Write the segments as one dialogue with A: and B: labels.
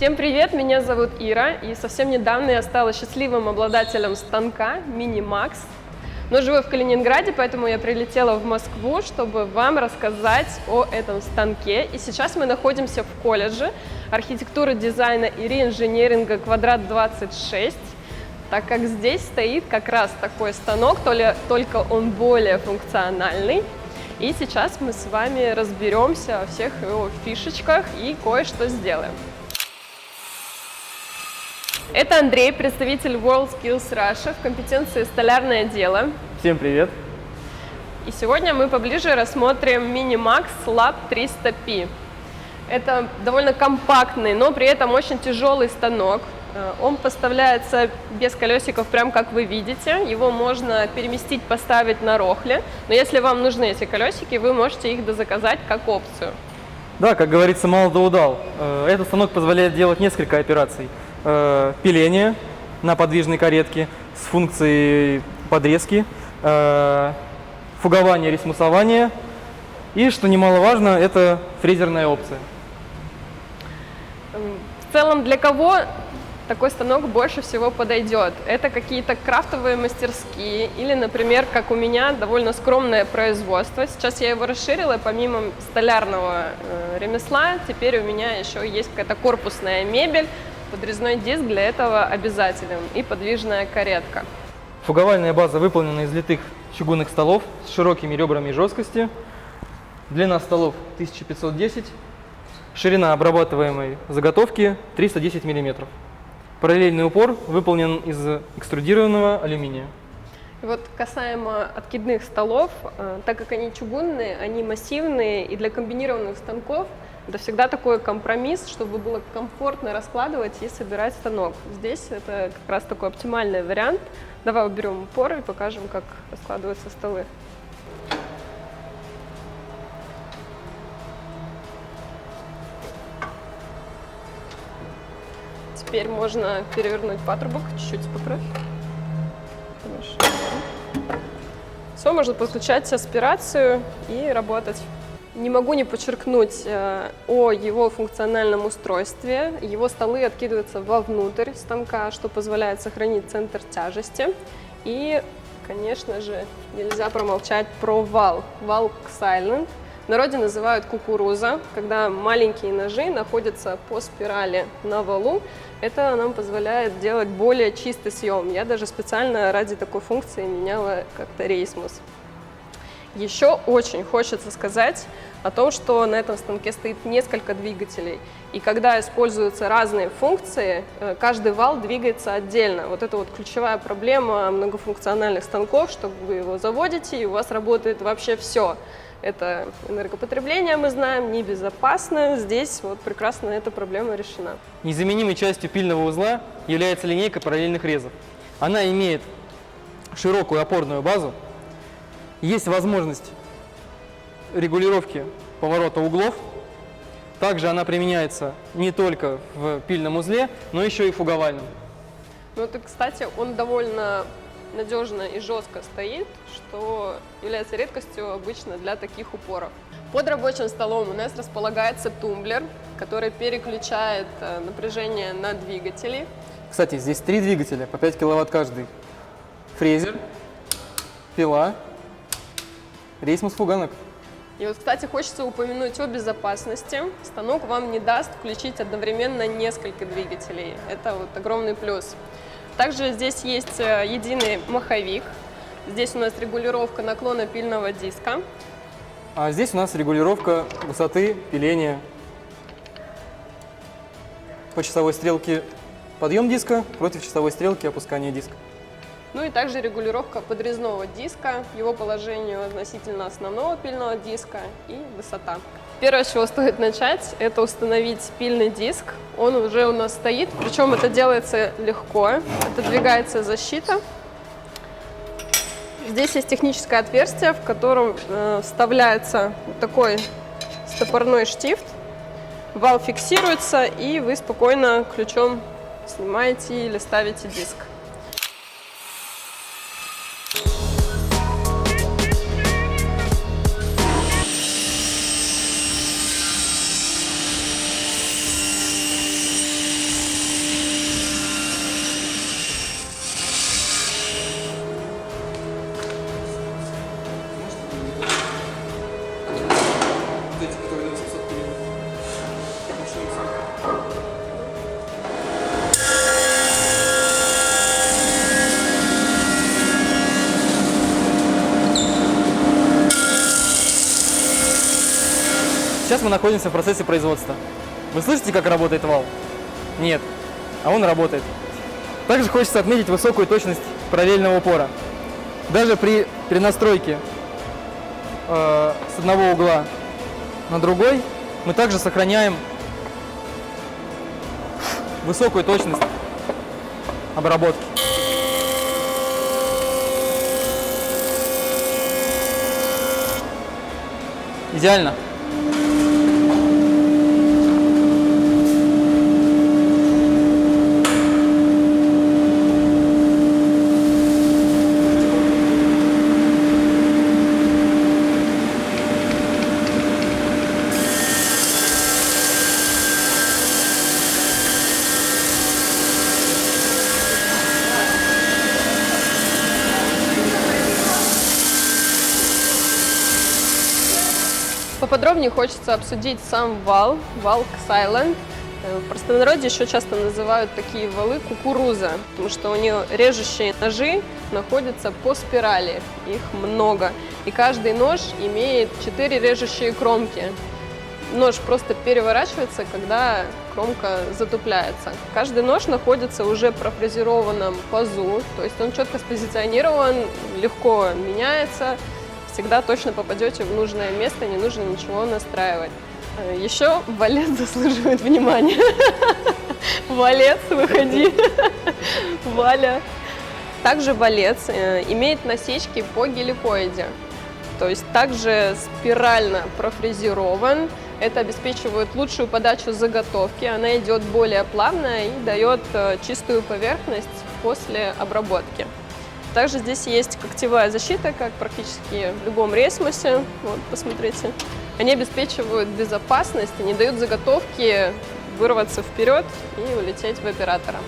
A: Всем привет, меня зовут Ира, и совсем недавно я стала счастливым обладателем станка Minimax. Но живу в Калининграде, поэтому я прилетела в Москву, чтобы вам рассказать о этом станке. И сейчас мы находимся в колледже архитектуры, дизайна и реинженеринга Квадрат 26, так как здесь стоит как раз такой станок, только он более функциональный. И сейчас мы с вами разберемся во всех его фишечках и кое-что сделаем. Это Андрей, представитель WorldSkills Russia в компетенции «Столярное дело».
B: Всем привет!
A: И сегодня мы поближе рассмотрим Minimax Lab 300P. Это довольно компактный, но при этом очень тяжелый станок. Он поставляется без колесиков, прям как вы видите. Его можно переместить, поставить на рохле. Но если вам нужны эти колесики, вы можете их дозаказать как опцию.
B: Да, как говорится, мало да удал. Этот станок позволяет делать несколько операций. Пиление на подвижной каретке с функцией подрезки, фугование, ресмусование и, что немаловажно, это фрезерная опция.
A: В целом, для кого такой станок больше всего подойдет? Это какие-то крафтовые мастерские или, например, как у меня, довольно скромное производство. Сейчас я его расширила, помимо столярного ремесла, теперь у меня еще есть какая-то корпусная мебель. Подрезной диск для этого обязателен и подвижная каретка.
B: Фуговальная база выполнена из литых чугунных столов с широкими ребрами жесткости. Длина столов 1510, ширина обрабатываемой заготовки 310 мм. Параллельный упор выполнен из экструдированного алюминия.
A: И вот касаемо откидных столов, так как они чугунные, они массивные, и для комбинированных станков это всегда такой компромисс, чтобы было комфортно раскладывать и собирать станок. Здесь это как раз такой оптимальный вариант. Давай уберем упор и покажем, как раскладываются столы. Теперь можно перевернуть патрубок, чуть-чуть поправь. Все, можно подключать аспирацию и работать. Не могу не подчеркнуть о его функциональном устройстве. Его столы откидываются вовнутрь станка, что позволяет сохранить центр тяжести. И, конечно же, нельзя промолчать про вал. Вал Silent. В народе называют кукуруза, когда маленькие ножи находятся по спирали на валу. Это нам позволяет делать более чистый съем. Я даже специально ради такой функции меняла как-то рейсмус. Еще очень хочется сказать о том, что на этом станке стоит несколько двигателей. И когда используются разные функции, каждый вал двигается отдельно. Вот это вот ключевая проблема многофункциональных станков, что вы его заводите, и у вас работает вообще все. Это энергопотребление, мы знаем, небезопасно. Здесь вот прекрасно эта проблема решена.
B: Незаменимой частью пильного узла является линейка параллельных резов. Она имеет широкую опорную базу. Есть возможность регулировки поворота углов. Также она применяется не только в пильном узле, но еще и в фуговальном.
A: Ну, это, кстати, он довольно надежно и жестко стоит, что является редкостью обычно для таких упоров. Под рабочим столом у нас располагается тумблер, который переключает напряжение на двигатели.
B: Кстати, здесь 3 двигателя, по 5 киловатт каждый. Фрезер, пила, рейсмус-фуганок.
A: И вот, кстати, хочется упомянуть о безопасности. Станок вам не даст включить одновременно несколько двигателей. Это вот огромный плюс. Также здесь есть единый маховик. Здесь у нас регулировка наклона пильного диска.
B: А здесь у нас регулировка высоты пиления. По часовой стрелке подъем диска, против часовой стрелки опускание диска.
A: Ну и также регулировка подрезного диска, его положению относительно основного пильного диска и высота. Первое, с чего стоит начать, это установить пильный диск. Он уже у нас стоит, причем это делается легко. Отодвигается защита. Здесь есть техническое отверстие, в котором вставляется вот такой стопорной штифт. Вал фиксируется, и вы спокойно ключом снимаете или ставите диск.
B: Сейчас мы находимся в процессе производства. Вы слышите, как работает вал? Нет, а он работает. Также хочется отметить высокую точность параллельного упора. Даже при перенастройке с одного угла на другой мы также сохраняем высокую точность обработки. Идеально.
A: Поподробнее хочется обсудить сам вал Silent. В простонародье еще часто называют такие валы кукуруза, потому что у нее режущие ножи находятся по спирали, их много. И каждый нож имеет 4 режущие кромки. Нож просто переворачивается, когда кромка затупляется. Каждый нож находится уже в профрезерованном пазу, то есть он четко спозиционирован, легко меняется. Всегда точно попадете в нужное место, не нужно ничего настраивать. Еще валец заслуживает внимания. Валец, выходи. Валя. Также валец имеет насечки по геликоиде. То есть также спирально профрезерован. Это обеспечивает лучшую подачу заготовки. Она идет более плавно и дает чистую поверхность после обработки. Также здесь есть когтевая защита, как практически в любом рейсмусе. Вот, посмотрите. Они обеспечивают безопасность и не дают заготовке вырваться вперед и улететь в оператора.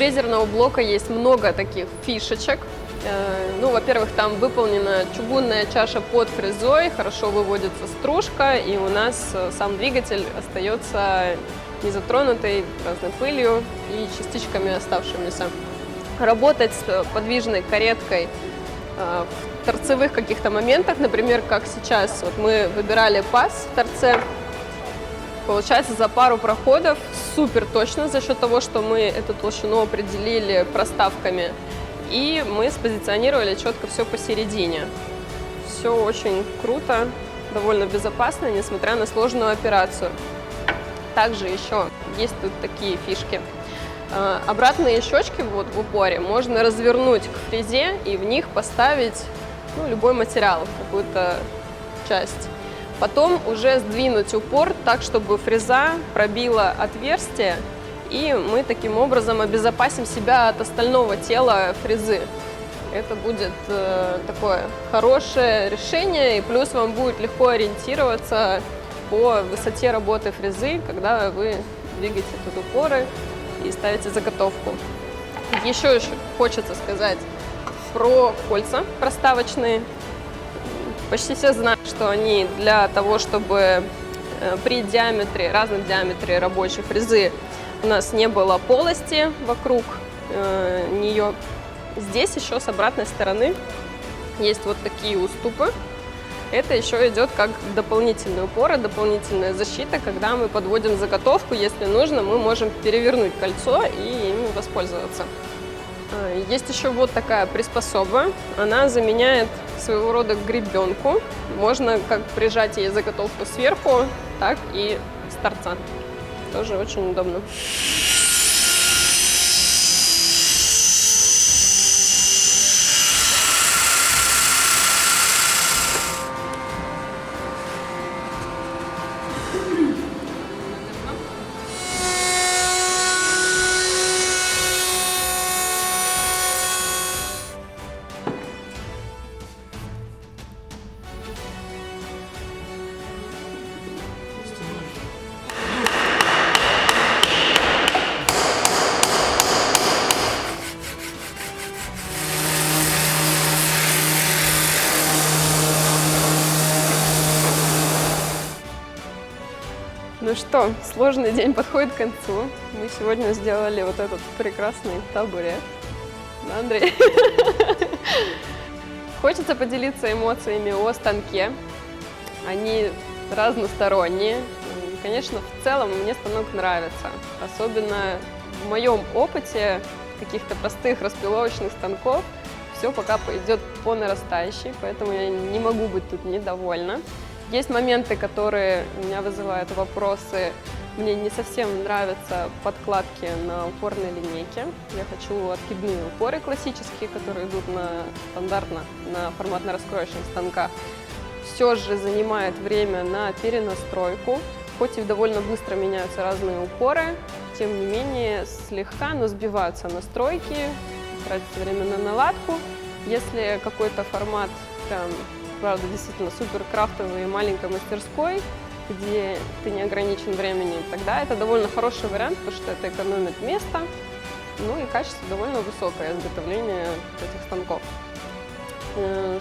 A: У фрезерного блока есть много таких фишечек. Ну, во-первых, там выполнена чугунная чаша под фрезой, хорошо выводится стружка, и у нас сам двигатель остается незатронутой разной пылью и частичками оставшимися. Работать с подвижной кареткой в торцевых каких-то моментах, например, как сейчас, вот мы выбирали паз в торце, получается за пару проходов супер точно за счет того, что мы эту толщину определили проставками. И мы спозиционировали четко все посередине. Все очень круто, довольно безопасно, несмотря на сложную операцию. Также еще есть тут такие фишки. Обратные щечки вот в упоре можно развернуть к фрезе и в них поставить любой материал, какую-то часть. Потом уже сдвинуть упор так, чтобы фреза пробила отверстие, и мы таким образом обезопасим себя от остального тела фрезы. Это будет такое хорошее решение, и плюс вам будет легко ориентироваться по высоте работы фрезы, когда вы двигаете тут упоры и ставите заготовку. Еще хочется сказать про кольца проставочные. Почти все знают, что они для того, чтобы при разном диаметре рабочей фрезы у нас не было полости вокруг нее. Здесь еще с обратной стороны есть вот такие уступы. Это еще идет как дополнительные упоры, дополнительная защита. Когда мы подводим заготовку, если нужно, мы можем перевернуть кольцо и им воспользоваться. Есть еще вот такая приспособа. Она заменяет своего рода гребенку. Можно как прижать ей заготовку сверху, так и с торца. Тоже очень удобно. Ну что, сложный день подходит к концу. Мы сегодня сделали вот этот прекрасный табурет. Да, Андрей? Хочется поделиться эмоциями о станке. Они разносторонние. И, конечно, в целом мне станок нравится. Особенно в моем опыте каких-то простых распиловочных станков все пока пойдет по нарастающей, поэтому я не могу быть тут недовольна. Есть моменты, которые у меня вызывают вопросы. Мне не совсем нравятся подкладки на упорной линейке. Я хочу откидные упоры классические, которые идут стандартно на форматно-раскроечных станках. Все же занимает время на перенастройку. Хоть и довольно быстро меняются разные упоры, тем не менее слегка, но сбиваются настройки, тратится время на наладку. Если какой-то формат прям, правда, действительно супер крафтовый и маленькой мастерской, где ты не ограничен временем, тогда это довольно хороший вариант, потому что это экономит место, ну и качество довольно высокое изготовления этих станков.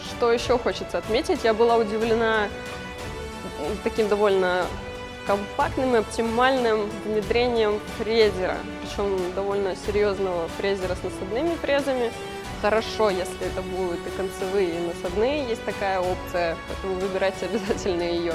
A: Что еще хочется отметить, я была удивлена таким довольно компактным и оптимальным внедрением фрезера, причем довольно серьезного фрезера с насадными фрезами. Хорошо, если это будут и концевые, и насадные, есть такая опция, поэтому выбирайте обязательно ее.